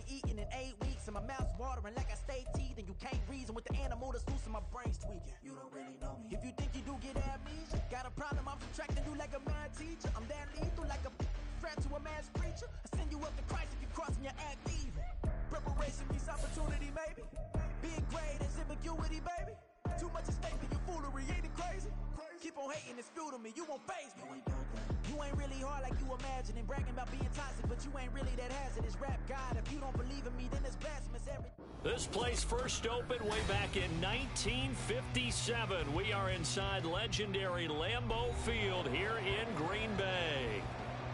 ain't eaten in 8 weeks and my mouth's watering like I stay teeth. And you can't reason with the animal that's loose and my brain's tweaking. You don't really know me. If you think you do get amnesia, got a problem, I'm subtracting you like a mad teacher. I'm that lethal like a threat to a mass preacher. I send you up to Christ if you crossing your act even. Preparation means opportunity, maybe. Being great is ambiguity, baby. Too much at stake for your foolery, ain't it crazy? Keep on hating, it's fuel to me, you won't faze me. You ain't really hard like you imagine and bragging about being toxic, but you ain't really that hazardous. Rap God, if you don't believe in me, then it's blasphemous. This place first opened way back in 1957. We are inside legendary Lambeau Field here in Green Bay.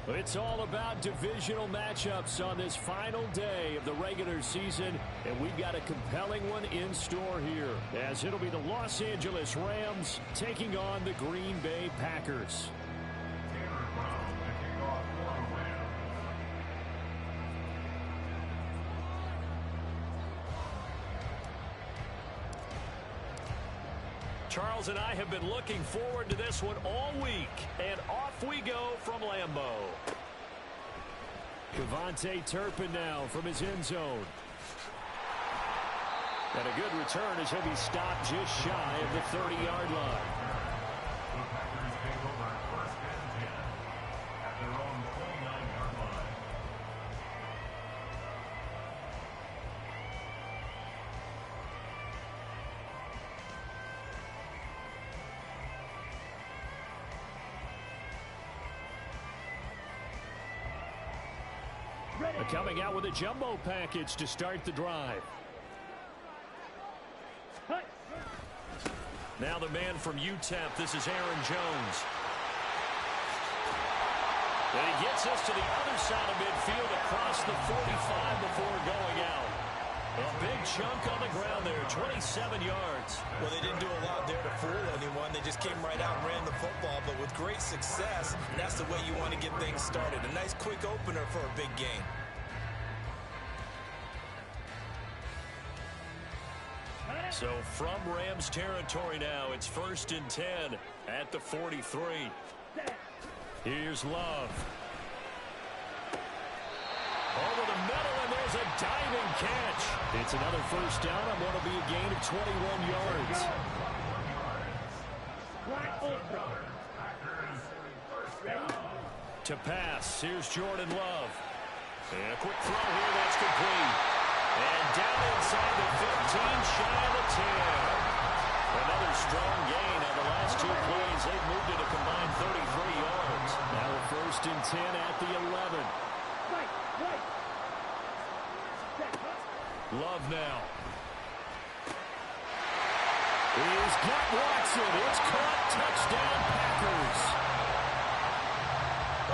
It's all about divisional matchups on this final day of the regular season, and we've got a compelling one in store here, as it'll be the Los Angeles Rams taking on the Green Bay Packers. Charles and I have been looking forward to this one all week, and off we go from Lambeau. Devontae Turpin now from his end zone. And a good return as he'll be stopped just shy of the 30-yard line. Coming out with a jumbo package to start the drive. Now the man from UTEP, this is Aaron Jones. And he gets us to the other side of midfield across the 45 before going out. A big chunk on the ground there, 27 yards. Well, they didn't do a lot there to fool anyone. They just came right out and ran the football, but with great success, and that's the way you want to get things started. A nice quick opener for a big game. So from Rams territory now, it's 1st and 10 at the 43. Here's Love. Over the middle, and there's a diving catch. It's another first down on what will be a gain of 21 yards. To pass, here's Jordan Love. And a quick throw here, that's complete. And down inside the 15, shy of the 10. Another strong gain on the last 2 plays. They've moved it a combined 33 yards. Now a 1st and 10 at the 11. Love now. He's got Watson. It's caught. Touchdown, Packers.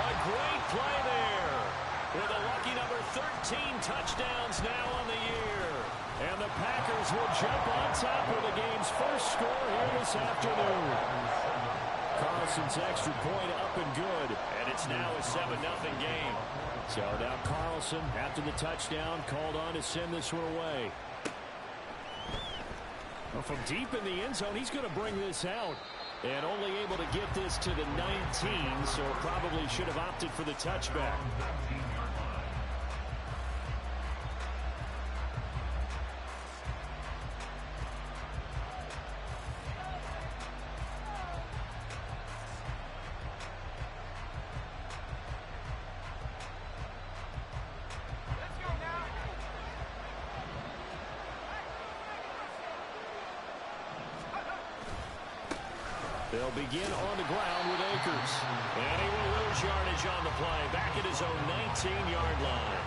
A great play there. With a lucky number 13 touchdowns now on the year. And the Packers will jump on top of the game's first score here this afternoon. Carlson's extra point up and good. And it's now a 7-0 game. So now Carlson, after the touchdown, called on to send this one away. Well, from deep in the end zone, he's going to bring this out. And only able to get this to the 19, so probably should have opted for the touchback. They'll begin on the ground with Akers. And he will lose yardage on the play. Back at his own 19-yard line.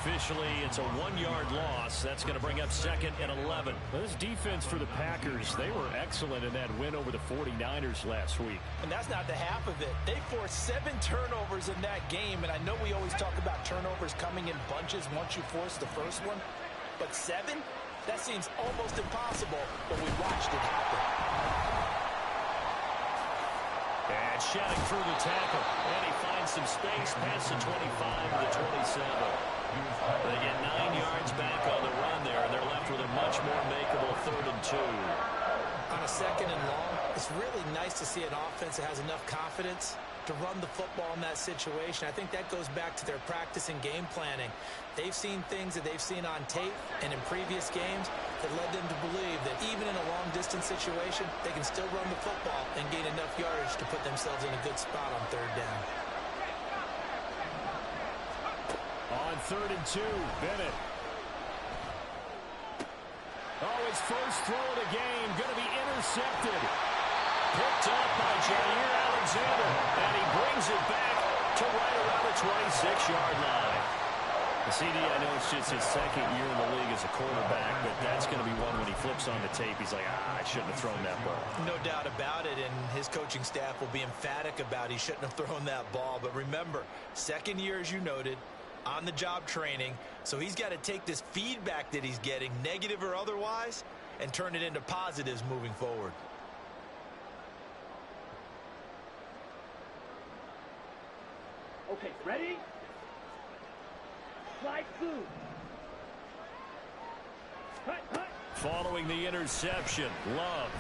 Officially, it's a 1-yard loss. That's going to bring up 2nd and 11. This defense for the Packers, they were excellent in that win over the 49ers last week. And that's not the half of it. They forced 7 turnovers in that game. And I know we always talk about turnovers coming in bunches once you force the first one. But 7? That seems almost impossible. But we watched it happen. And shedding through the tackle. And he finds some space past the 25 to the 27. They get 9 yards back on the run there, and they're left with a much more makeable 3rd and 2. On a 2nd and long, it's really nice to see an offense that has enough confidence to run the football in that situation. I think that goes back to their practice and game planning. They've seen things that they've seen on tape and in previous games that led them to believe that even in a long-distance situation, they can still run the football and gain enough yardage to put themselves in a good spot on third down. On 3rd and 2, Bennett. Oh, his first throw of the game, going to be intercepted. Picked up by Jair Alexander, and he brings it back to right around the 26-yard line. The CD, I know it's just his second year in the league as a quarterback, but that's going to be one when he flips on the tape. He's like, I shouldn't have thrown that ball. No doubt about it, and his coaching staff will be emphatic about he shouldn't have thrown that ball. But remember, second year, as you noted, on-the-job training, so he's got to take this feedback that he's getting, negative or otherwise, and turn it into positives moving forward. Okay, ready? Slide through. Hut, hut. Following the interception, Love.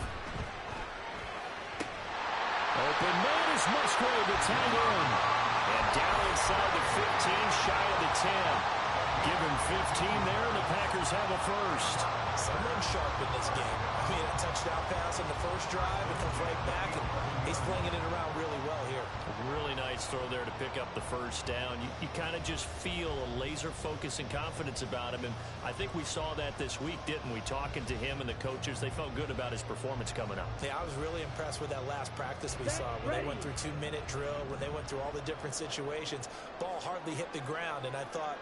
Open man is Musgrave, the tight end. And down inside the 15, shy of the 10. Give him 15 there, and the Packers have a first. Someone sharp in this game. I mean, a touchdown pass in the first drive, it comes right back, and he's flinging it around really well here. Really nice throw there to pick up the first down. You kind of just feel a laser focus and confidence about him, and I think we saw that this week, didn't we? Talking to him and the coaches, they felt good about his performance coming up. Yeah, I was really impressed with that last practice we saw when they went through 2-minute drill, when they went through all the different situations. Ball hardly hit the ground, and I thought,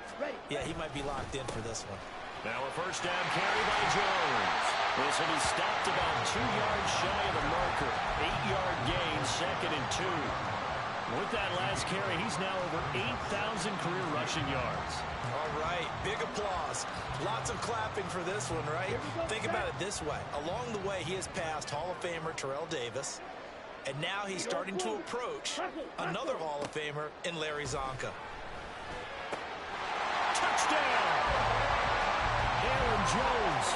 yeah, he might be locked in for this one. Now a first down carry by Jones. This will be stopped about 2 yards shy of the marker. 8-yard gain, 2nd and 2. With that last carry, he's now over 8,000 career rushing yards. All right, big applause. Lots of clapping for this one, right? Think about it this way. Along the way, he has passed Hall of Famer Terrell Davis, and now he's starting to approach another Hall of Famer in Larry Zonka. Touchdown! Aaron Jones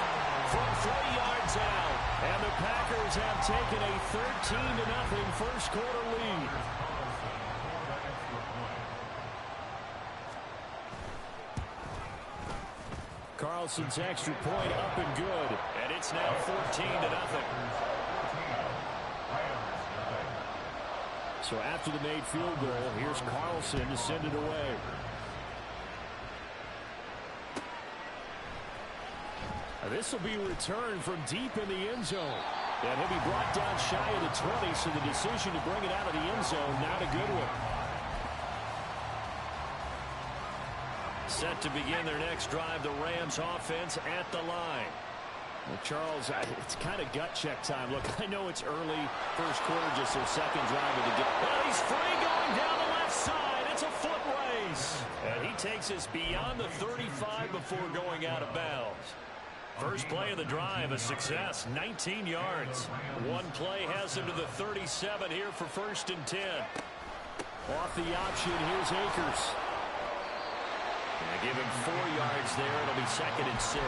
from 3 yards out, and the Packers have taken a 13-0 first quarter lead. Carlson's extra point up and good, and it's now 14-0. So after the made field goal, here's Carlson to send it away. This will be returned from deep in the end zone. And he'll be brought down shy of the 20, so the decision to bring it out of the end zone, not a good one. Set to begin their next drive, the Rams offense at the line. Well, Charles, it's kind of gut check time. Look, I know it's early, first quarter, just their second drive of the game. Well, he's free going down the left side. It's a foot race. And he takes us beyond the 35 before going out of bounds. First play of the drive, a success, 19 yards. One play has him to the 37 here for 1st and 10. Off the option, here's Akers. And give him 4 yards there. It'll be 2nd and 6.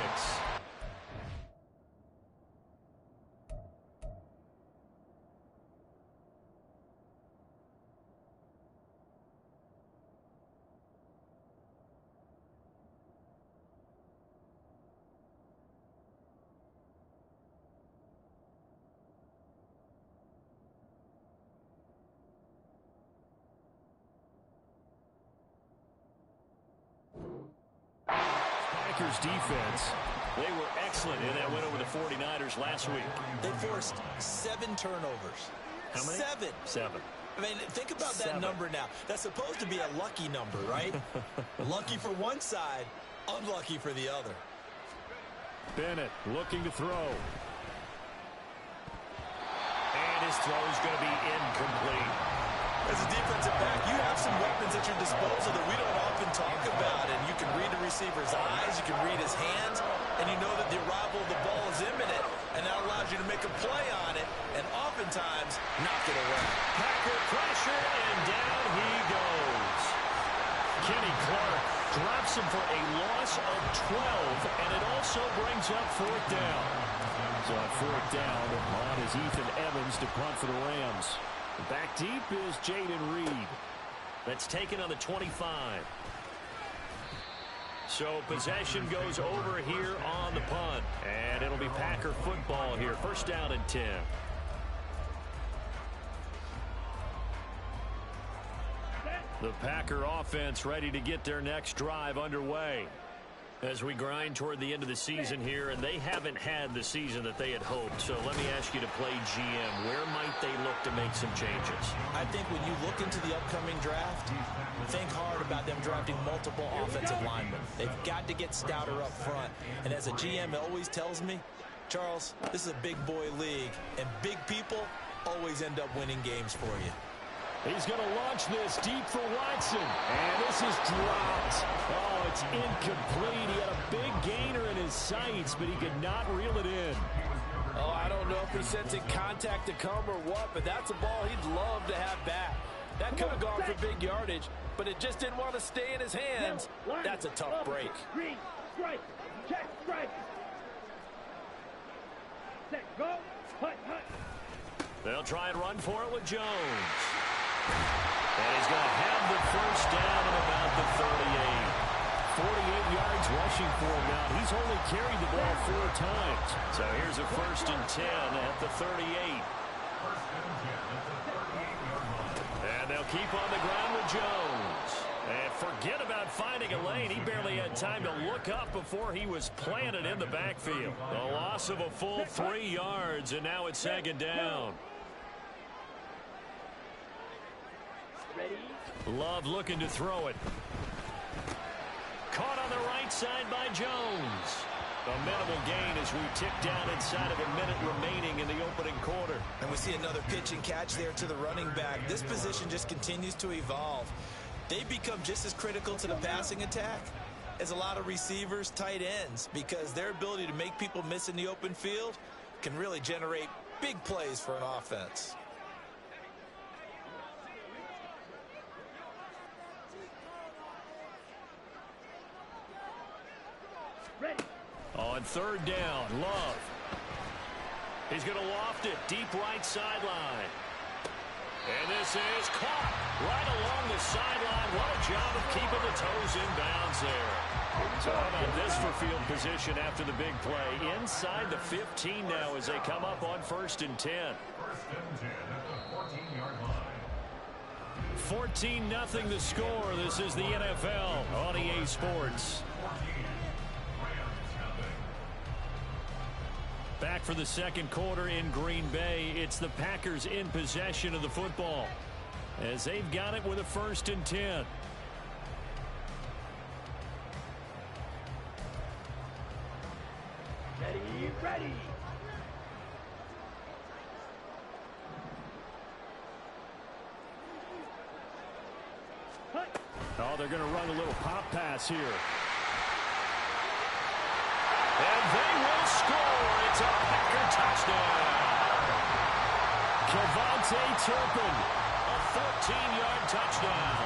Defense, they were excellent in that win over the 49ers last week. They forced 7 turnovers. How many? 7. 7. I mean, think about that number now. That's supposed to be a lucky number, right? Lucky for one side, unlucky for the other. Bennett looking to throw. And his throw is going to be incomplete. As a defensive back, you have some weapons at your disposal that we don't often talk about. And you can read the receiver's eyes, you can read his hands, and you know that the arrival of the ball is imminent, and that allows you to make a play on it, and oftentimes knock it away. Packer pressure, and down he goes. Kenny Clark drops him for a loss of 12, and it also brings up 4th down. So on 4th down, on is Ethan Evans to punt for the Rams. Back deep is Jaden Reed. That's taken on the 25. So possession goes over here on the punt. And it'll be Packer football here. First down and 10. The Packer offense ready to get their next drive underway as we grind toward the end of the season here, and they haven't had the season that they had hoped. So let me ask you to play GM. Where might they look to make some changes? I think when you look into the upcoming draft, think hard about them drafting multiple offensive linemen. They've got to get stouter up front. And as a GM always tells me, Charles, this is a big boy league, and big people always end up winning games for you. He's going to launch this deep for Watson. And this is dropped. Oh, it's incomplete. He had a big gainer in his sights, but he could not reel it in. Oh, I don't know if he's sensing contact to come or what, but that's a ball he'd love to have back. That could have gone for big yardage, but it just didn't want to stay in his hands. That's a tough break. Green, strike, check, strike. Set, go, hut, hut. They'll try and run for it with Jones. And he's going to have the first down at about the 38. 48 yards rushing for him now. He's only carried the ball 4 times. So here's a first and 10 at the 38. And they'll keep on the ground with Jones. And forget about finding a lane. He barely had time to look up before he was planted in the backfield. A loss of a full 3 yards, and now it's second down. Love looking to throw it. Caught on the right side by Jones. A minimal gain as we tick down inside of a minute remaining in the opening quarter. And we see another pitch and catch there to the running back. This position just continues to evolve. They become just as critical to the passing attack as a lot of receivers, tight ends, because their ability to make people miss in the open field can really generate big plays for an offense. On third down, Love. He's going to loft it deep right sideline. And this is caught right along the sideline. What a job of keeping the toes in bounds there. So how about this for field position after the big play? Inside the 15 now as they come up on first and 10. First and 10 at the 14-yard line. 14-0 the score. This is the NFL on EA Sports. Back for the second quarter in Green Bay. It's the Packers in possession of the football as they've got it with a first and 10. Ready, ready. Hut. Oh, they're going to run a little pop pass here. And they will score. It's a Packer touchdown. Kevontae Turpin, a 14-yard touchdown.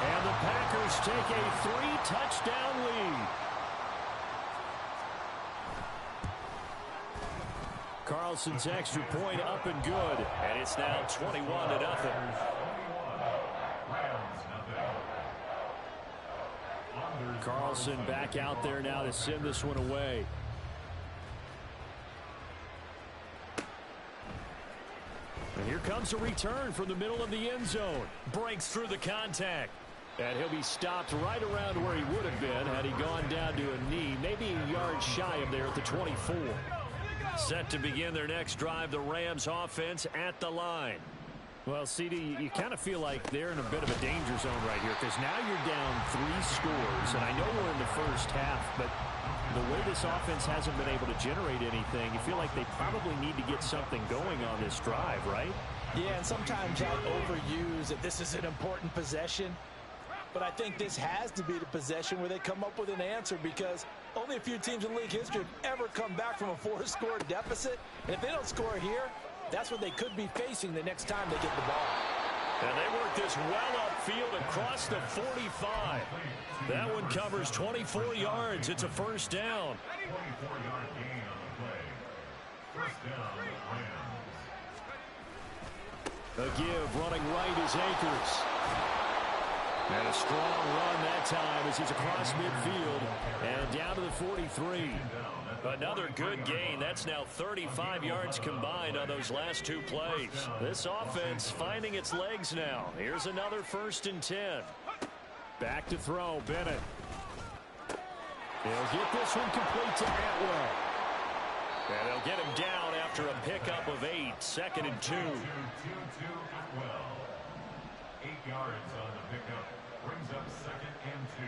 And the Packers take a 3-touchdown lead. Carlson's extra point up and good. And it's now 21-0. Carlson back out there now to send this one away. And here comes a return from the middle of the end zone. Breaks through the contact. And he'll be stopped right around where he would have been had he gone down to a knee, maybe a yard shy of there at the 24. Set to begin their next drive, the Rams offense at the line. Well, CD, you kind of feel like they're in a bit of a danger zone right here because now you're down 3 scores, and I know we're in the first half, but the way this offense hasn't been able to generate anything, you feel like they probably need to get something going on this drive, right? Yeah, and sometimes I overuse that this is an important possession, but I think this has to be the possession where they come up with an answer because only a few teams in league history have ever come back from a 4-score deficit, and if they don't score here, that's what they could be facing the next time they get the ball. And they work this well upfield across the 45. That one covers 24 yards. It's a first down. 24-yard gain on the play. First down, Rams. A give running right is Akers. And a strong run that time as he's across midfield and down to the 43. Another good gain. That's now 35 yards combined on those last two plays. This offense finding its legs now. Here's another 1st and 10. Back to throw, Bennett. He'll get this one complete to Atwell. And they'll get him down after a pickup of 8. 2nd and 2. 2-2 Atwell. 8 yards on the pickup. Brings up 2nd and 2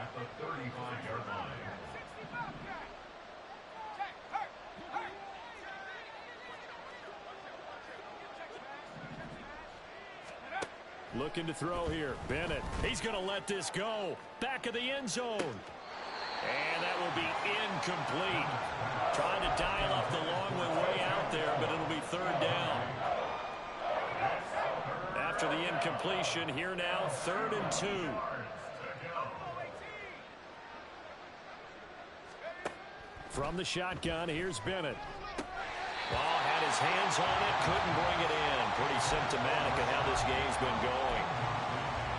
at the 35-yard line. Looking to throw here. Bennett. He's going to let this go. Back of the end zone. And that will be incomplete. Trying to dial up the long one way out there, but it'll be 3rd down. After the incompletion, here now, 3rd and 2. From the shotgun, here's Bennett. Ball had his hands on it, couldn't bring it in. Pretty symptomatic of how this game's been going.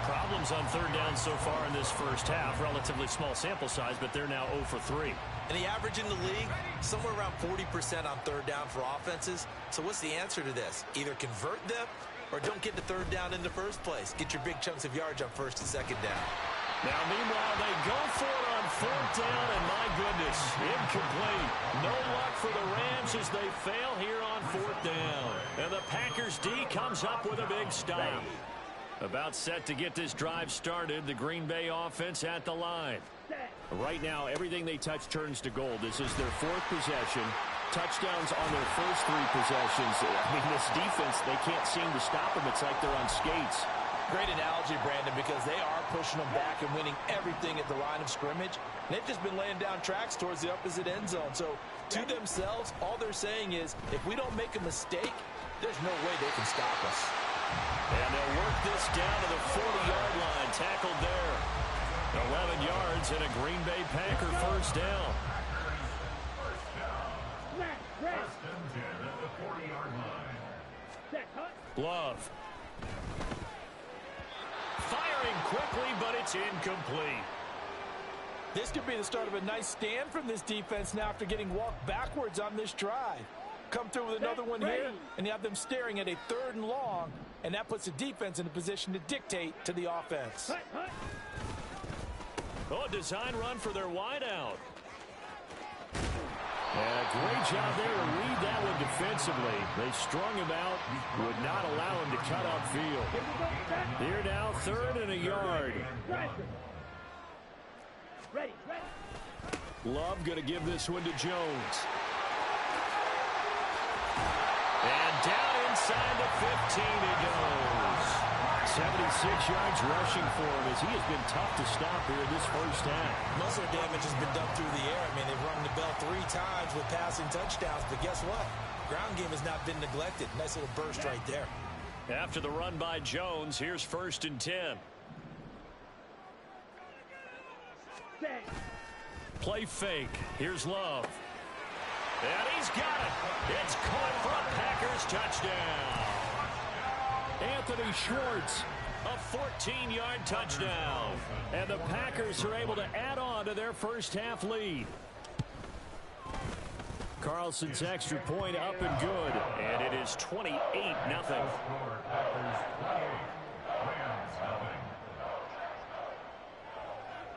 Problems on 3rd down so far in this first half. Relatively small sample size, but they're now 0 for 3. And the average in the league, somewhere around 40% on 3rd down for offenses. So what's the answer to this? Either convert them or don't get the 3rd down in the first place. Get your big chunks of yards on 1st and 2nd down. Now, meanwhile, they go for it on 4th down, and my goodness, incomplete. No luck for the Rams as they fail here on 4th down. And the Packers D comes up with a big stop. About set to get this drive started, the Green Bay offense at the line. Right now, everything they touch turns to gold. This is their 4th possession. Touchdowns on their first 3 possessions. I mean, this defense, they can't seem to stop them. It's like they're on skates. Great analogy, Brandon, because they are pushing them back and winning everything at the line of scrimmage. They've just been laying down tracks towards the opposite end zone. So, to themselves, all they're saying is, if we don't make a mistake, there's no way they can stop us. And they'll work this down to the 40-yard line. Tackled there. 11 yards and a Green Bay Packer 1st down. First and 10 at the 40-yard line. Love. Firing quickly, but it's incomplete. This could be the start of a nice stand from this defense now after getting walked backwards on this drive. Come through with another one here, and you have them staring at a 3rd and long, and that puts the defense in a position to dictate to the offense. Oh, design run for their wideout. And a great job there to read that one defensively. They strung him out, would not allow him to cut upfield. Here now, 3rd and a yard. Love going to give this one to Jones. And down inside the 15 he goes. 76 yards rushing for him as he has been tough to stop here in this first half. Most of the damage has been done through the air. I mean, they've rung the bell 3 times with passing touchdowns, but guess what? Ground game has not been neglected. Nice little burst right there. After the run by Jones, here's 1st and 10. Play fake. Here's Love. And he's got it. It's caught for a Packers touchdown. Anthony Schwartz. A 14-yard touchdown. And the Packers are able to add on to their first half lead. Carlson's extra point up and good. And it is 28-0.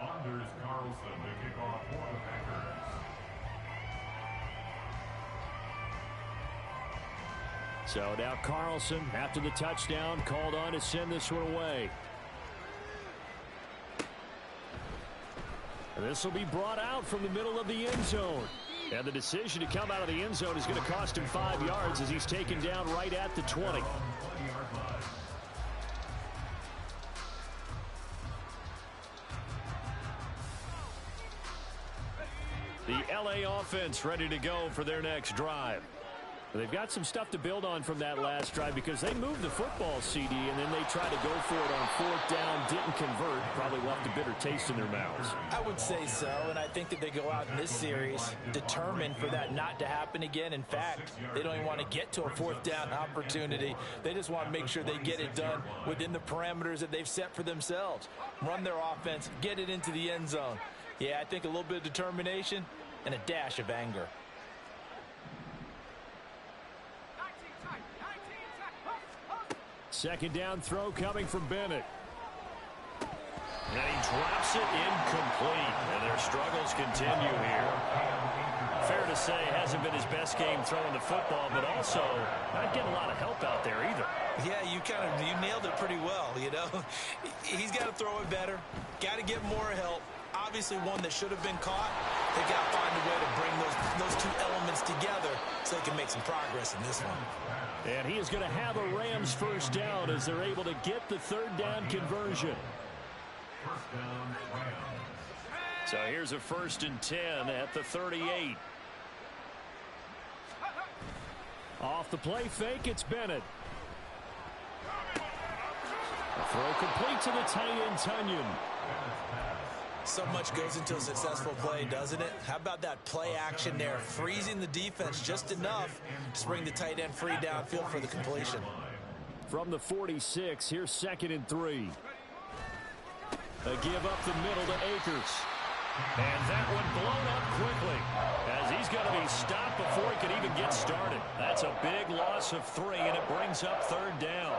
Anders Carlson to kick off for the Packers. So now Carlson, after the touchdown, called on to send this one away. This will be brought out from the middle of the end zone. And the decision to come out of the end zone is going to cost him 5 yards as he's taken down right at the 20. The LA offense ready to go for their next drive. They've got some stuff to build on from that last drive because they moved the football, CD, and then they tried to go for it on 4th down, didn't convert, probably left a bitter taste in their mouths. I would say so, and I think that they go out in this series determined for that not to happen again. In fact, they don't even want to get to a 4th down opportunity. They just want to make sure they get it done within the parameters that they've set for themselves. Run their offense, get it into the end zone. Yeah, I think a little bit of determination and a dash of anger. Second down throw coming from Bennett. And he drops it incomplete. And their struggles continue here. Fair to say, hasn't been his best game throwing the football, but also not getting a lot of help out there either. Yeah, you nailed it pretty well, you know. He's got to throw it better. Got to get more help. Obviously one that should have been caught. They got to find a way to bring those two elements together so they can make some progress in this one. And he is going to have a Rams first down as they're able to get the 3rd down conversion. First down, Rams. So here's a 1st and 10 at the 38. Off the play fake, it's Bennett. A throw complete to the tight end, Tunyon. So much goes into a successful play, doesn't it? How about that play action there, freezing the defense just enough to bring the tight end free downfield for the completion. From the 46, here's 2nd and 3. A give up the middle to Akers. And that one blown up quickly as he's going to be stopped before he could even get started. That's a big loss of 3, and it brings up 3rd down.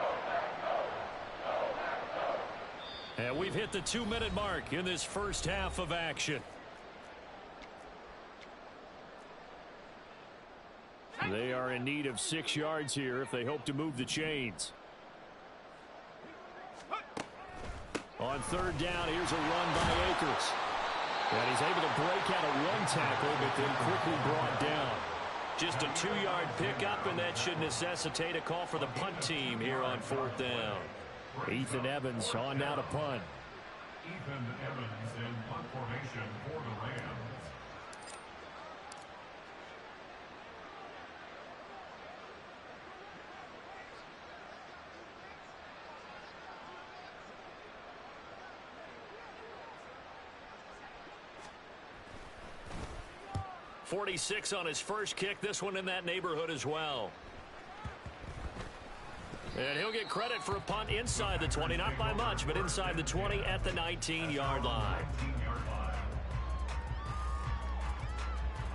And we've hit the 2-minute mark in this first half of action. They are in need of 6 yards here if they hope to move the chains. On 3rd down, here's a run by Akers. And he's able to break out a run tackle, but then quickly brought down. Just a 2-yard pickup, and that should necessitate a call for the punt team here on 4th down. Ethan Evans on now to punt. Ethan Evans in punt formation for the Rams. .46 on his first kick. This one in that neighborhood as well. And he'll get credit for a punt inside the 20, not by much, but inside the 20 at the 19-yard line.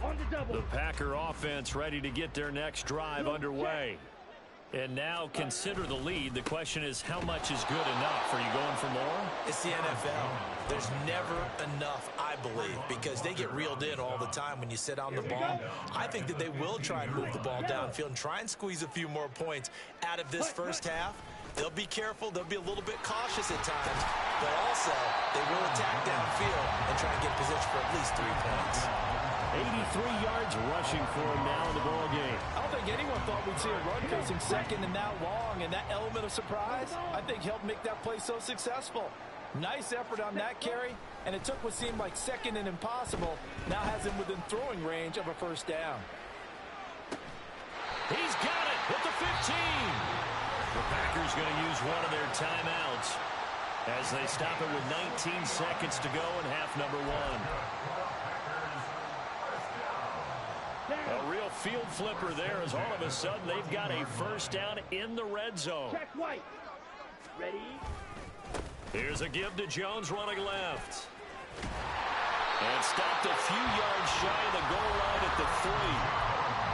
On the double. The Packer offense ready to get their next drive underway. And now consider the lead. The question is, how much is good enough? Are you going for more? It's the NFL. There's never enough, I believe, because they get reeled in all the time when you sit on the ball. I think that they will try and move the ball downfield and try and squeeze a few more points out of this first half. They'll be careful. They'll be a little bit cautious at times, but also they will attack downfield and try and get position for at least 3 points. 83 yards rushing for him now in the ball game. I don't think anyone thought we'd see a run facing second and that long, and that element of surprise, I think, helped make that play so successful. Nice effort on that carry, and it took what seemed like second and impossible, now has him within throwing range of a first down. He's got it at the 15. The Packers going to use one of their timeouts as they stop it with 19 seconds to go in half number 1. A real field flipper there as all of a sudden they've got a first down in the red zone. Check White. Ready? Here's a give to Jones running left. And stopped a few yards shy of the goal line at the 3.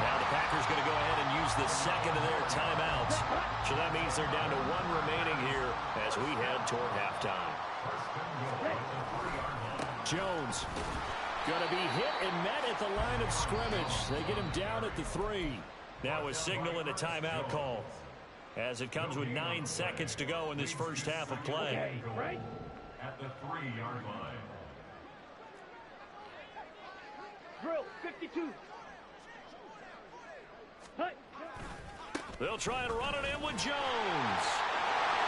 Now the Packers going to go ahead and use the second of their timeouts. So that means they're down to 1 remaining here as we head toward halftime. Jones going to be hit and met at the line of scrimmage. They get him down at the 3. Now a signal and a timeout call as it comes with 9 seconds to go in this first half of play. Okay, right? At the 3-yard line. Drill 52. Hut. They'll try and run it in with Jones.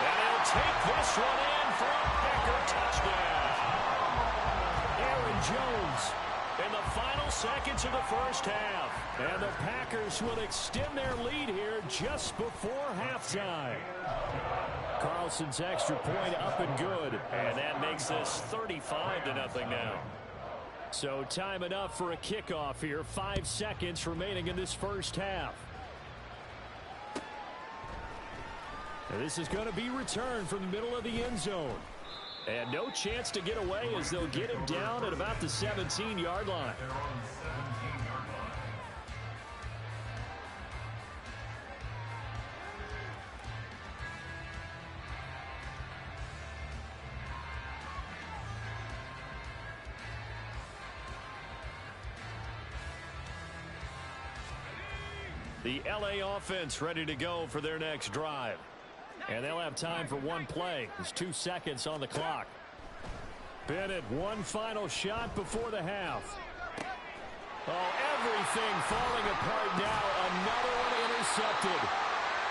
And he'll take this one in for a Packer touchdown. Aaron Jones in the final seconds of the first half. And the Packers will extend their lead here just before halftime. Carlson's extra point up and good. And that makes this 35-0 now. So time enough for a kickoff here. 5 seconds remaining in this first half. And this is going to be returned from the middle of the end zone. And no chance to get away as they'll get him down at about the 17-yard line. The LA offense ready to go for their next drive. And they'll have time for one play. There's 2 seconds on the clock. Bennett, one final shot before the half. Oh, everything falling apart now. Another one intercepted.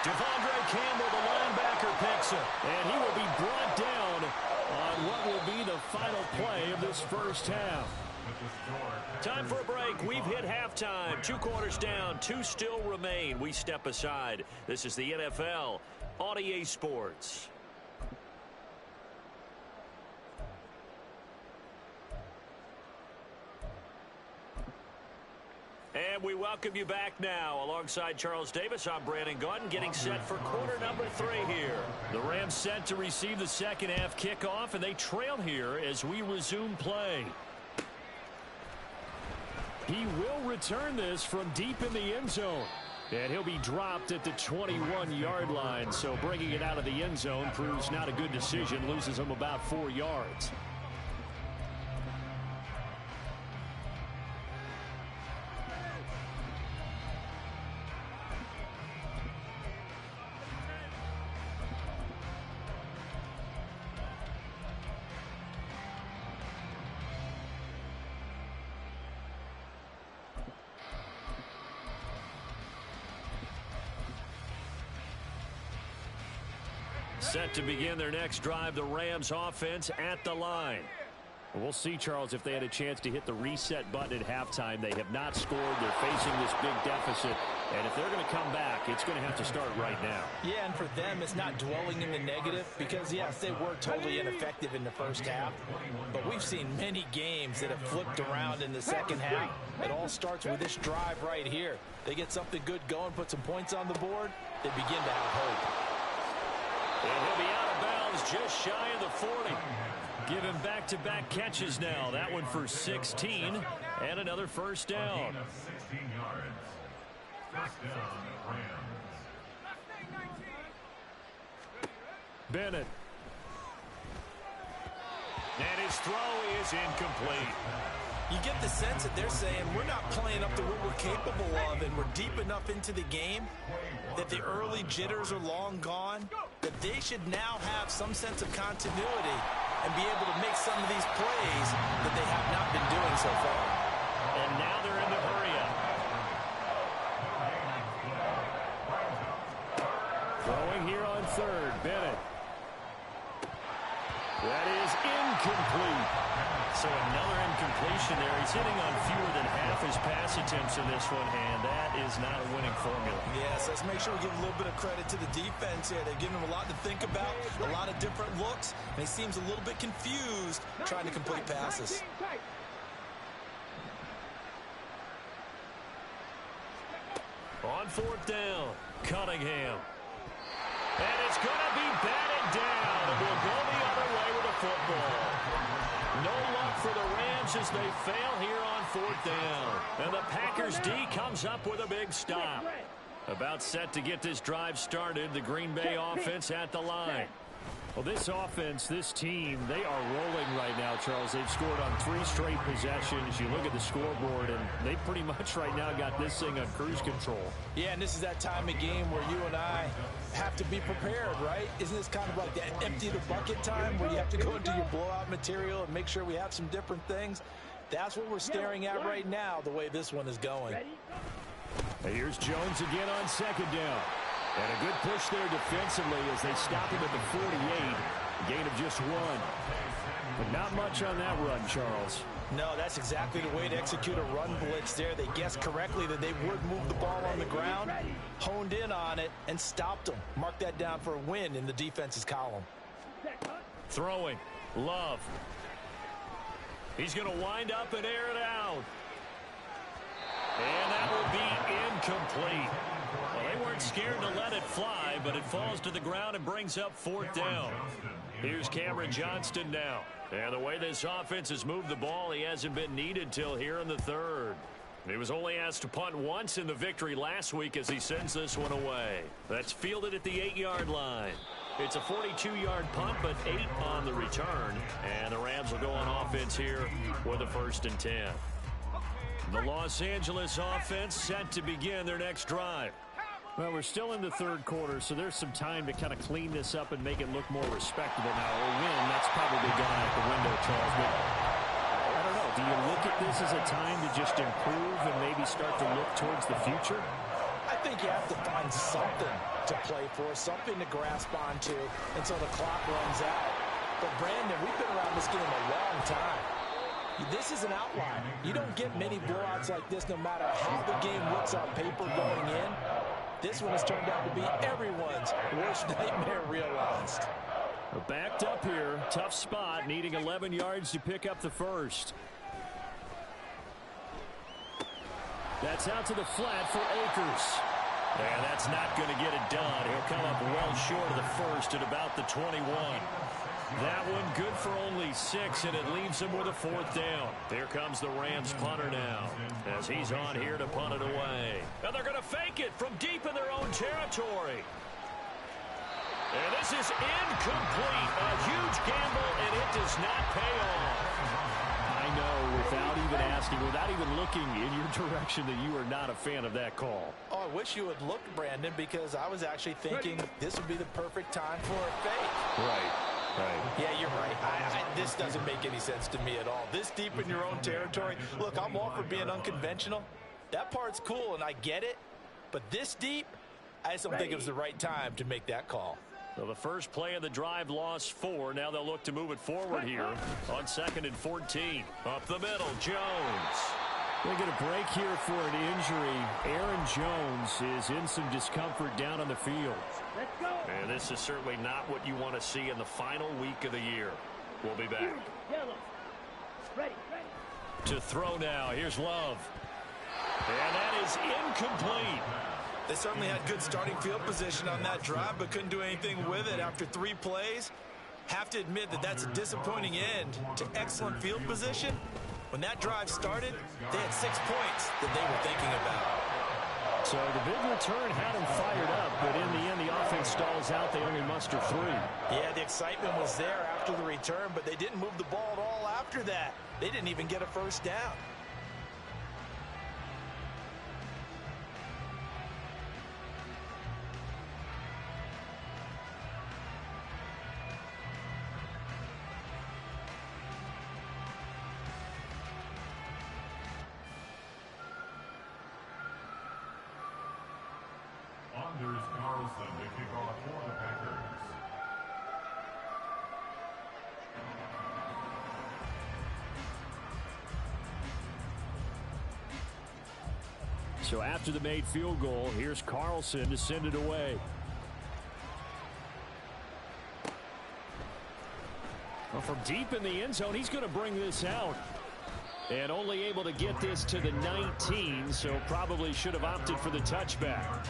Devondre Campbell, the linebacker, picks it. And he will be brought down on what will be the final play of this first half. Time for a break. We've hit halftime. 2 quarters down. 2 still remain. We step aside. This is the NFL on EA Sports. And we welcome you back now. Alongside Charles Davis, I'm Brandon Gaudin, getting set for quarter number 3 here. The Rams set to receive the second half kickoff, and they trail here as we resume play. He will return this from deep in the end zone. And he'll be dropped at the 21-yard line. So bringing it out of the end zone proves not a good decision. Loses him about 4 yards. Set to begin their next drive, the Rams offense at the line. We'll see, Charles, if they had a chance to hit the reset button at halftime. They have not scored. They're facing this big deficit. And if they're going to come back, it's going to have to start right now. Yeah, and for them, it's not dwelling in the negative because, yes, they were totally ineffective in the first half. But we've seen many games that have flipped around in the second half. It all starts with this drive right here. They get something good going, put some points on the board, they begin to have hope. And he'll be out of bounds just shy of the 40. Give him back-to-back catches now. That one for 16 and another first down. 16 yards. First down, Rams. Bennett. And his throw is incomplete. You get the sense that they're saying we're not playing up to what we're capable of, and we're deep enough into the game that the early jitters are long gone, that they should now have some sense of continuity and be able to make some of these plays that they have not been doing so far. And now they're in the hurry up. Throwing here on third, Bennett. That is incomplete. So another incompletion there. He's hitting on fewer than half his pass attempts in this one, and that is not a winning formula. Yes, let's make sure we give a little bit of credit to the defense here. They're giving him a lot to think about, a lot of different looks, and he seems a little bit confused trying to complete passes. On fourth down, Cunningham. And it's going to be batted down. It will go the other way with the football. No luck for the Rams as they fail here on fourth down. And the Packers D comes up with a big stop. About set to get this drive started, the Green Bay offense at the line. Well, this offense, this team, they are rolling right now, Charles. They've scored on 3 straight possessions. You look at the scoreboard, and they pretty much right now got this thing on cruise control. Yeah, and this is that time of game where you and I have to be prepared, right? Isn't this kind of like that empty the bucket time where you have to go into your blowout material and make sure we have some different things? That's what we're staring at right now, the way this one is going. Here's Jones again on second down. And a good push there defensively as they stop him at the 48. Gain of just 1. But not much on that run, Charles. No, that's exactly the way to execute a run blitz there. They guessed correctly that they would move the ball on the ground, honed in on it, and stopped them. Mark that down for a win in the defense's column. Throwing. Love. He's going to wind up and air it out. And that will be incomplete. Well, they weren't scared to let it fly, but it falls to the ground and brings up fourth down. Here's Cameron Johnston now. And the way this offense has moved the ball, he hasn't been needed till here in the third. He was only asked to punt once in the victory last week as he sends this one away. That's fielded at the 8-yard line. It's a 42-yard punt, but 8 on the return. And the Rams will go on offense here with a 1st and 10. The Los Angeles offense set to begin their next drive. Well, we're still in the third quarter, so there's some time to kind of clean this up and make it look more respectable. Now, a win, that's probably gone out the window, Charles. But I don't know. Do you look at this as a time to just improve and maybe start to look towards the future? I think you have to find something to play for, something to grasp onto until the clock runs out. But, Brandon, we've been around this game a long time. This is an outlier. You don't get many blowouts like this no matter how the game looks on paper going in. This one has turned out to be everyone's worst nightmare realized. We're backed up here. Tough spot, needing 11 yards to pick up the first. That's out to the flat for Akers. And that's not going to get it done. He'll come up well short of the first at about the 21. That one good for only 6, and it leaves him with a 4th down. Here comes the Rams punter now as he's on here to punt it away. And they're going to fake it from deep in their own territory. And this is incomplete. A huge gamble, and it does not pay off. I know, without even asking, without even looking in your direction, that you are not a fan of that call. Oh, I wish you had looked, Brandon, because I was actually thinking this would be the perfect time for a fake. Right. Yeah, you're right. This doesn't make any sense to me at all. This deep in your own territory. Look, I'm all for being unconventional. That part's cool, and I get it. But this deep, I just don't think it was the right time to make that call. So the first play of the drive lost 4. Now they'll look to move it forward here on 2nd and 14. Up the middle, Jones. They get a break here for an injury. Aaron Jones is in some discomfort down on the field. Let's go. And this is certainly not what you want to see in the final week of the year. We'll be back. Yellow. Ready. To throw now. Here's Love. And that is incomplete. They certainly had good starting field position on that drive, but couldn't do anything with it after 3 plays. Have to admit that that's a disappointing end to excellent field position. When that drive started, they had 6 points that they were thinking about. So the big return had them fired up, but in the end, the offense stalls out. They only muster 3. Yeah, the excitement was there after the return, but they didn't move the ball at all after that. They didn't even get a first down. Anders Carlson to kick off for the Packers. So after the made field goal, here's Carlson to send it away. Well, from deep in the end zone, he's going to bring this out. And only able to get this to the 19, so probably should have opted for the touchback.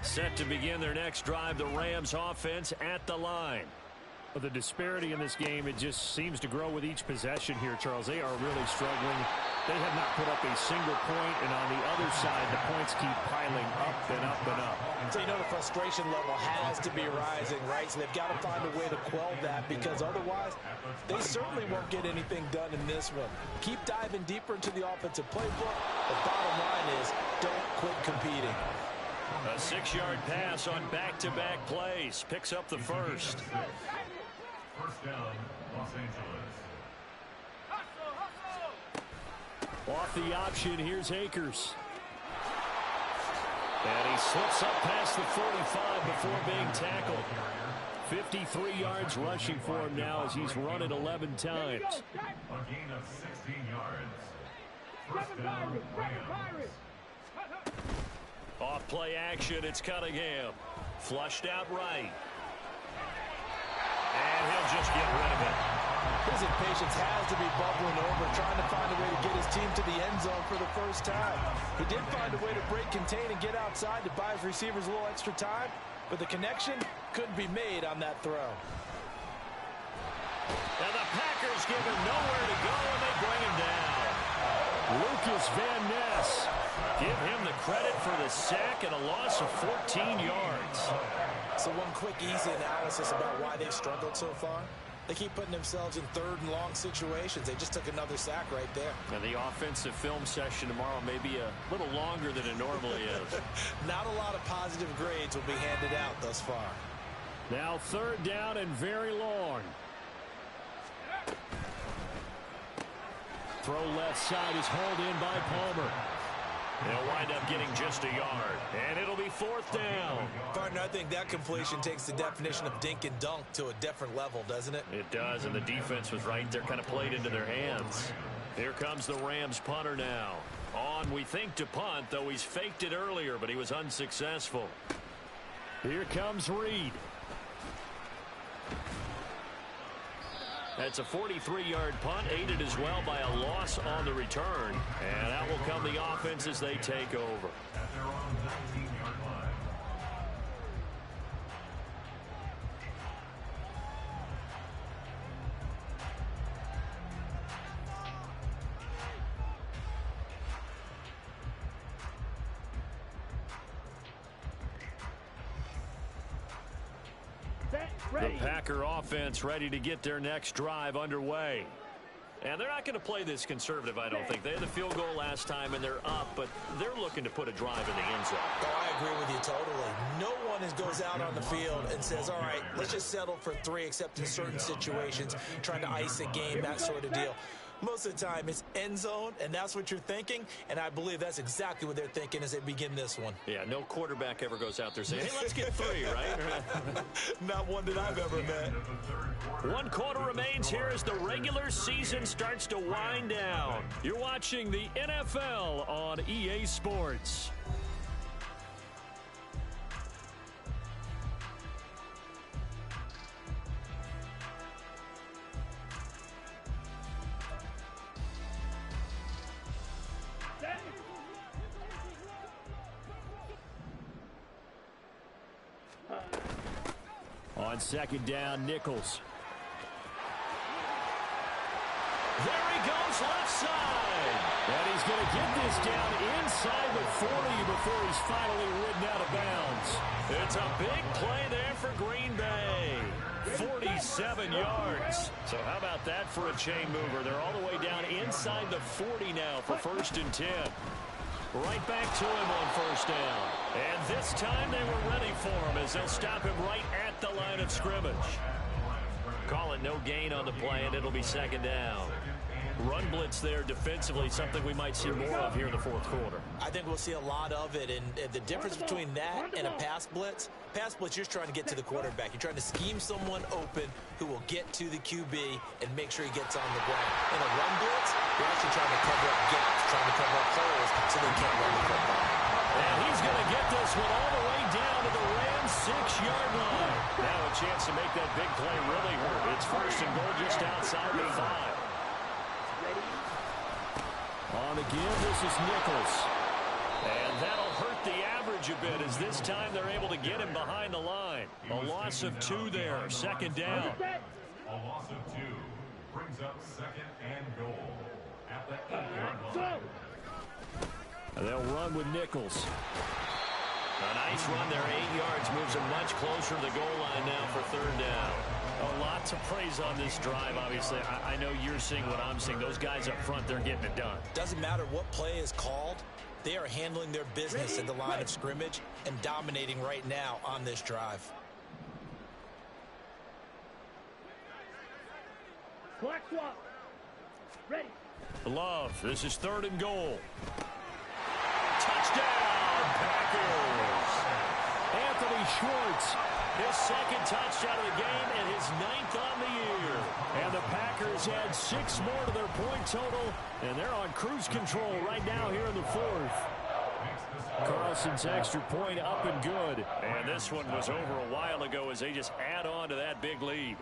Set to begin their next drive, the Rams offense at the line. But the disparity in this game, it just seems to grow with each possession here, Charles. They are really struggling. They have not put up a single point, and on the other side, the points keep piling up and up and up. So you know the frustration level has to be rising, right? So they've got to find a way to quell that, because otherwise they certainly won't get anything done in this one. Keep diving deeper into the offensive playbook. The bottom line is don't quit competing. A 6-yard pass on back-to-back plays. Picks up the first. First down, Los Angeles. Off the option, here's Akers. And he slips up past the 45 before being tackled. 53 yards rushing for him now as he's run it 11 times. A gain of 16 yards. First down, Rams. Off play action, it's Cunningham. Flushed out right. And he'll just get rid of it. His impatience has to be bubbling over, trying to find a way to get his team to the end zone for the first time. He did find a way to break, contain, and get outside to buy his receivers a little extra time, but the connection couldn't be made on that throw. And the Packers give him nowhere to go, and they bring him down. Lucas Van Ness. Give him the credit for the sack and a loss of 14 yards. So one quick, easy analysis about why they've struggled so far. They keep putting themselves in third and long situations. They just took another sack right there. And the offensive film session tomorrow may be a little longer than it normally is. Not a lot of positive grades will be handed out thus far. Now third down and very long. Throw left side is hauled in by Palmer. They'll wind up getting just a yard. And it'll be fourth down. Partner, I think that completion takes the definition of dink and dunk to a different level, doesn't it? It does, and the defense was right there, kind of played into their hands. Here comes the Rams punter now. On, we think, to punt, though he's faked it earlier, but he was unsuccessful. Here comes Reed. That's a 43-yard punt, aided as well by a loss on the return. And out will come the offense as they take over. At their own 19-yard line. The Packer offense ready to get their next drive underway. And they're not going to play this conservative, I don't think. They had the field goal last time, and they're up, but they're looking to put a drive in the end zone. Oh, I agree with you totally. No one goes out on the field and says, all right, let's just settle for 3, except in certain situations, trying to ice a game, that sort of deal. Most of the time, it's end zone, and that's what you're thinking, and I believe that's exactly what they're thinking as they begin this one. Yeah, no quarterback ever goes out there saying, hey, let's get 3, right? Not one that I've ever met. 1 quarter remains here as the regular season starts to wind down. You're watching the NFL on EA Sports. On second down, Nichols. There he goes, left side. And he's going to get this down inside the 40 before he's finally ridden out of bounds. It's a big play there for Green Bay. 47 yards. So how about that for a chain mover? They're all the way down inside the 40 now for 1st and 10. Right back to him on 1st down. And this time they were ready for him as they'll stop him right at the line of scrimmage. Call it no gain on the play, and it'll be 2nd down. Run blitz there defensively, something we might see more of here in the 4th quarter. I think we'll see a lot of it, and the difference between that and a pass blitz, you're just trying to get to the quarterback. You're trying to scheme someone open who will get to the QB and make sure he gets on the ground. In a run blitz, you're actually trying to cover up gaps, trying to cover up holes so they can't run the football. And he's going to get this one all the way down to the Rams' 6-yard line. Now a chance to make that big play really hurt. It's 1st and goal just outside the 5. On again, this is Nichols. And that'll hurt the average a bit as this time they're able to get him behind the line. A loss of 2 there, 2nd down. A loss of 2 brings up 2nd and goal at the 8-yard line. And they'll run with Nichols. A nice run there, 8 yards, moves him much closer to the goal line now for 3rd down. A lot to praise on this drive, obviously. I know you're seeing what I'm seeing. Those guys up front, they're getting it done. Doesn't matter what play is called. They are handling their business at the line of scrimmage and dominating right now on this drive. Black swap. Ready. Love, this is 3rd and goal. Touchdown, Packers. Schwartz. His second touchdown of the game and his 9th on the year. And the Packers add 6 more to their point total, and they're on cruise control right now here in the 4th. Carlson's extra point up and good. And this one was over a while ago as they just add on to that big lead.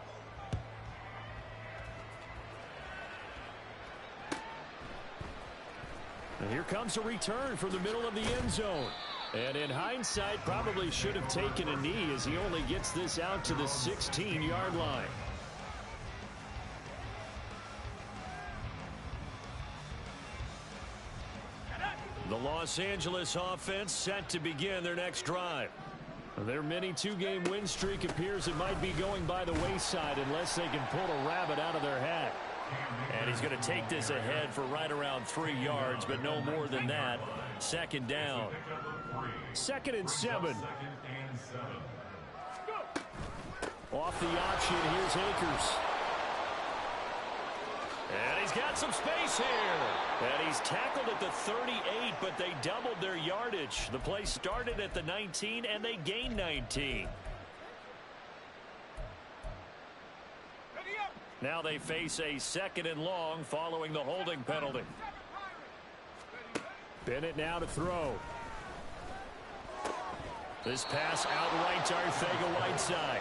And here comes a return from the middle of the end zone. And in hindsight, probably should have taken a knee as he only gets this out to the 16-yard line. The Los Angeles offense set to begin their next drive. Their mini 2-game win streak appears it might be going by the wayside unless they can pull a rabbit out of their hat. And he's going to take this ahead for right around 3 yards, but no more than that. Second down. 2nd and 7. Off the option, here's Akers. And he's got some space here. And he's tackled at the 38, but they doubled their yardage. The play started at the 19, and they gained 19. Now they face a 2nd and long following the holding penalty. Bennett now to throw. This pass outright to Arcega-Whiteside.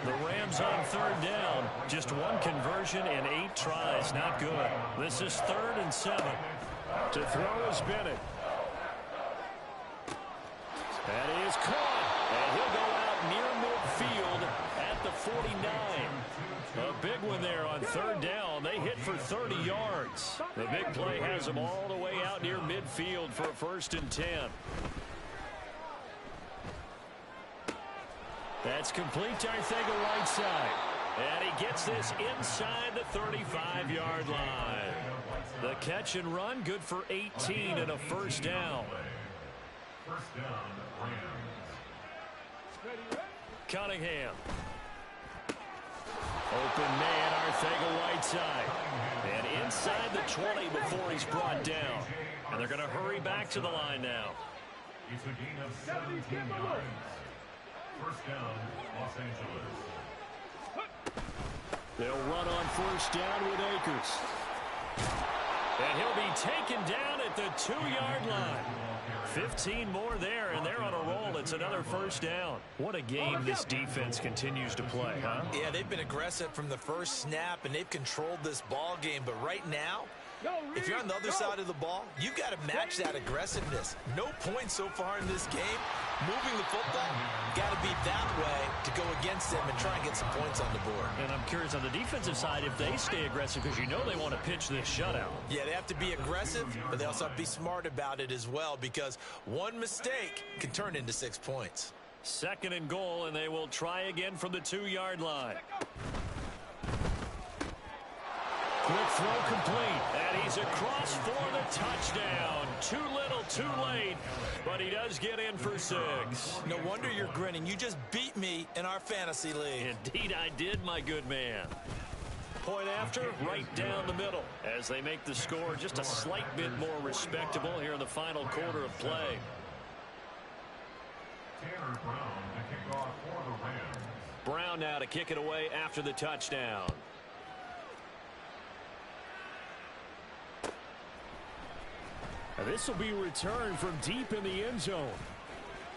The Rams on 3rd down. Just 1 conversion and 8 tries. Not good. This is 3rd and 7. To throw is Bennett. That is caught. And he'll go out near midfield at the 49. A big one there on 3rd down. They hit for 30 yards. The big play has them all the way out near midfield for a 1st and 10. That's complete to Arcega-Whiteside. And he gets this inside the 35-yard line. The catch and run good for 18 and a 1st down. Cunningham. Open man, Arcega-Whiteside. And inside the 20 before he's brought down. And they're going to hurry back to the line now. It's a gain of 17 yards. 1st down, Los Angeles. They'll run on 1st down with Akers. And he'll be taken down at the 2-yard line. 15 more there, and they're on a roll. It's another 1st down. What a game this defense continues to play, huh? Yeah, they've been aggressive from the first snap, and they've controlled this ball game. But right now, if you're on the other side of the ball, you've got to match that aggressiveness. No points so far in this game. Moving the football, got to be that way to go against them and try and get some points on the board. And I'm curious on the defensive side if they stay aggressive, because you know they want to pitch this shutout. Yeah, they have to be aggressive, but they also have to be smart about it as well, because one mistake can turn into 6 points. 2nd and goal, and they will try again from the 2-yard line. Quick throw complete, and he's across for the touchdown. Too little, too late, but he does get in for 6. No wonder you're grinning. You just beat me in our fantasy league. Indeed I did, my good man. Point after, right down the middle, as they make the score just a slight bit more respectable here in the final quarter of play. Tanner Brown to kick off for the Rams. Brown now to kick it away after the touchdown. And this will be returned from deep in the end zone.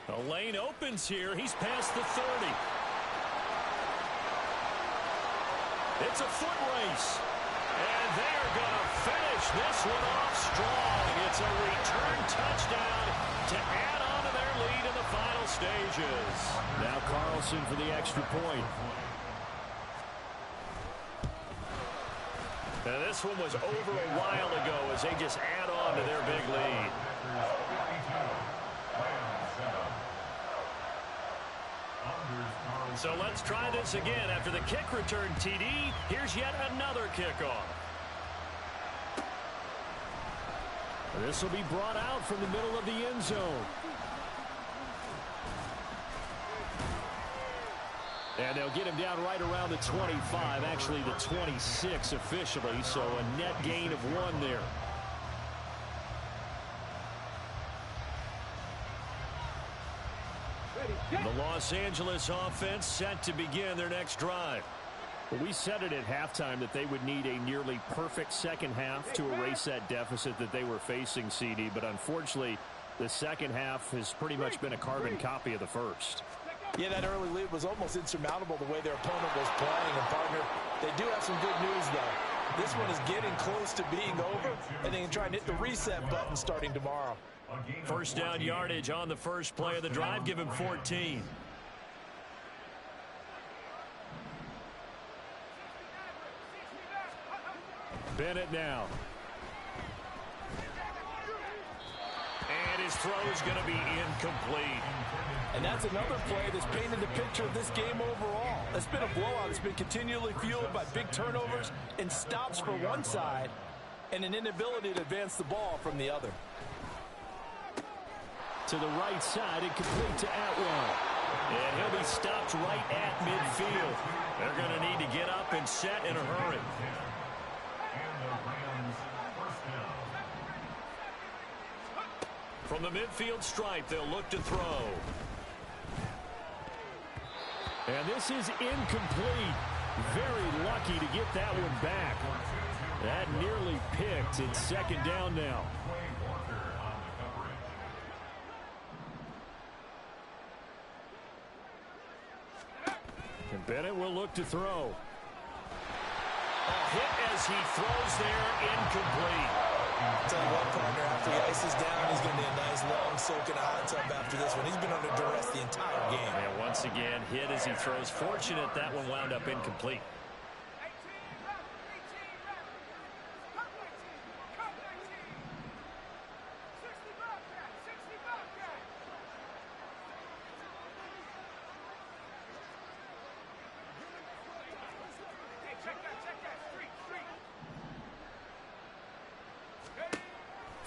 A lane opens here. He's past the 30. It's a foot race. And they're going to finish this one off strong. It's a return touchdown to add on to their lead in the final stages. Now Carlson for the extra point. And this one was over a while ago as they just add on to their big lead. So let's try this again. After the kick return TD, here's yet another kickoff. This will be brought out from the middle of the end zone. And they'll get him down right around the 25, actually the 26 officially, so a net gain of 1 there. Ready. The Los Angeles offense set to begin their next drive. Well, we said it at halftime that they would need a nearly perfect second half to erase that deficit that they were facing, CD. But unfortunately, the second half has pretty much been a carbon copy of the first. Yeah, that early lead was almost insurmountable the way their opponent was playing. And, partner, they do have some good news, though. This one is getting close to being over, and they can try and hit the reset button starting tomorrow. First down yardage on the first play of the drive. Give him 14. Bennett now. And his throw is going to be incomplete. And that's another play that's painted the picture of this game overall. It's been a blowout. It's been continually fueled by big turnovers and stops for one side and an inability to advance the ball from the other. To the right side and complete to Atwell. And he'll be stopped right at midfield. They're going to need to get up and set in a hurry. From the midfield stripe, they'll look to throw. And this is incomplete. Very lucky to get that one back. That nearly picked. It's second down now. And Bennett will look to throw. A hit as he throws there, incomplete. Tell you what, partner, after the ice is down, he's going to need a nice long soak in a hot tub after this one. He's been under duress the entire game. And once again, hit as he throws. Fortunate that one wound up incomplete.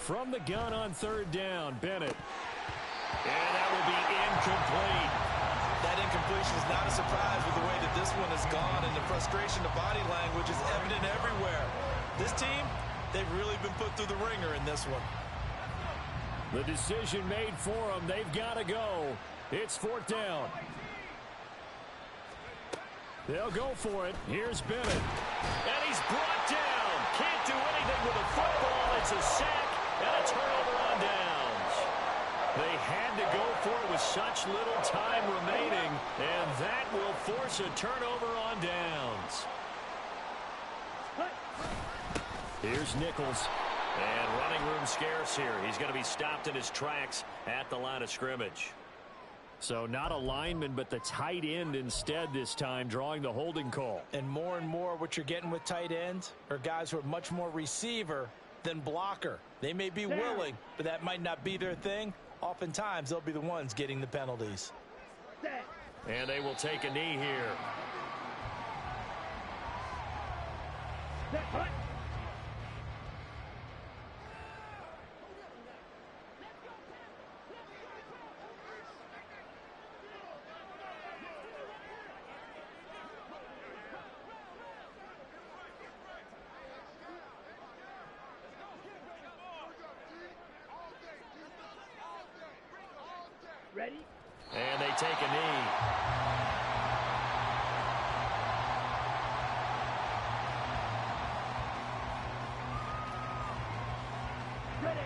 From the gun on third down, Bennett. And that will be incomplete. That incompletion is not a surprise with the way that this one has gone, and the frustration, the body language is evident everywhere. This team, they've really been put through the ringer in this one. The decision made for them. They've got to go. It's fourth down. They'll go for it. Here's Bennett. And he's brought down. Can't do anything with a football. It's a sack. And a turnover on downs. They had to go for it with such little time remaining, and that will force a turnover on downs. Here's Nichols. And running room scarce here. He's going to be stopped in his tracks at the line of scrimmage. So not a lineman, but the tight end instead this time, drawing the holding call. And more what you're getting with tight ends are guys who are much more receiver than blocker. They may be willing, but that might not be their thing. Oftentimes, they'll be the ones getting the penalties. And they will take a knee here. Ready? And they take a knee. Ready.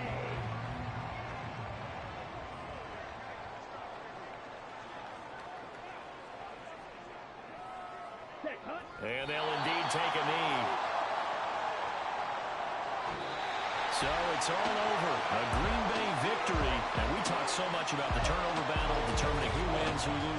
Set, hut. And they'll indeed take a knee. So it's all over. A Green Bay victory. And we talk so much about the turnover battle, determining who wins, who loses.